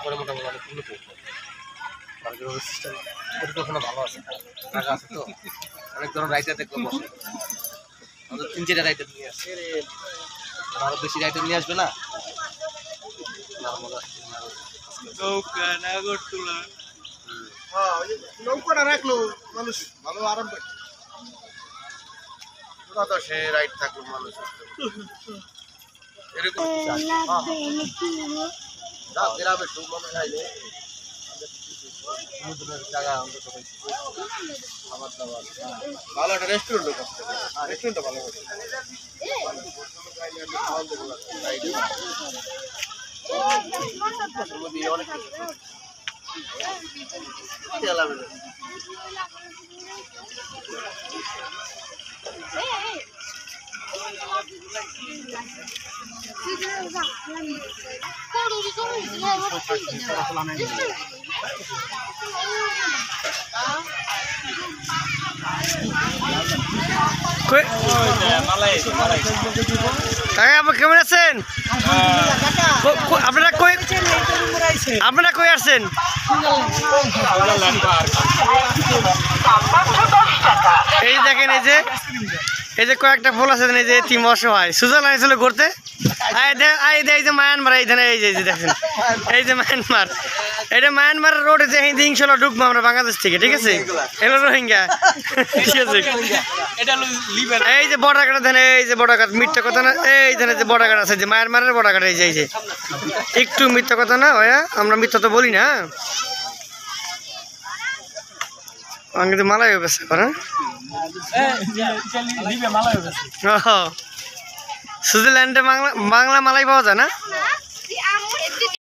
পরে মোটামুটি অনেক উন্নত সিস্টেম পরিকল্পনা ভালো আছে, টাকা আছে তো অনেক ধরনের রাইটার দেখতে বসে আমাদের 3-4টা রাইটার নিয়ে আসছে, আরো বেশি রাইটার নিয়ে আসবে না। নৌকাটা রাখলো মানুষ ভালো আরাম পায়, তো সে রাইড থাকলো মানুষ এরকম গ্রামে একটু মনে হয় যে সমুদ্রের জায়গা আমরা তো পাইছি, খাবার দাবার ভালো একটা রেস্টুরেন্ট, রেস্টুরেন্টটা ভালো হবে। অনেক কেমন আছেন আপনারা? আপনারা কই আসছেন? এই দেখেন, এই যে কয়েকটা ফুল আছে, এই যে তিন অসহায় সুইজারল্যান্ড ছিল ঘুরতে। এই যে মায়ানমার, এইখানে এই যে দেখেন, এই যে মায়ানমার, এটা মায়ানমার রোডে যে ইনশাল্লাহ ঢুকবো আমরা বাংলাদেশ থেকে, ঠিক আছে? এগুলো রোহিঙ্গা, ঠিক আছে? এই যে বর্ডার কাটা দেন, এই যে বর্ডার কাট, মিথ্যা কথা না, এই যে বর্ডার কাট আছে, যে মায়ানমারের বর্ডার কাট, এই যে একটু মিথ্যা কথা না ভাইয়া, আমরা মিথ্যা তো বলি না। কিন্তু মালাই গেছে করেন, সুইজারল্যান্ডে বাংলা মালাই পাওয়া যায় না।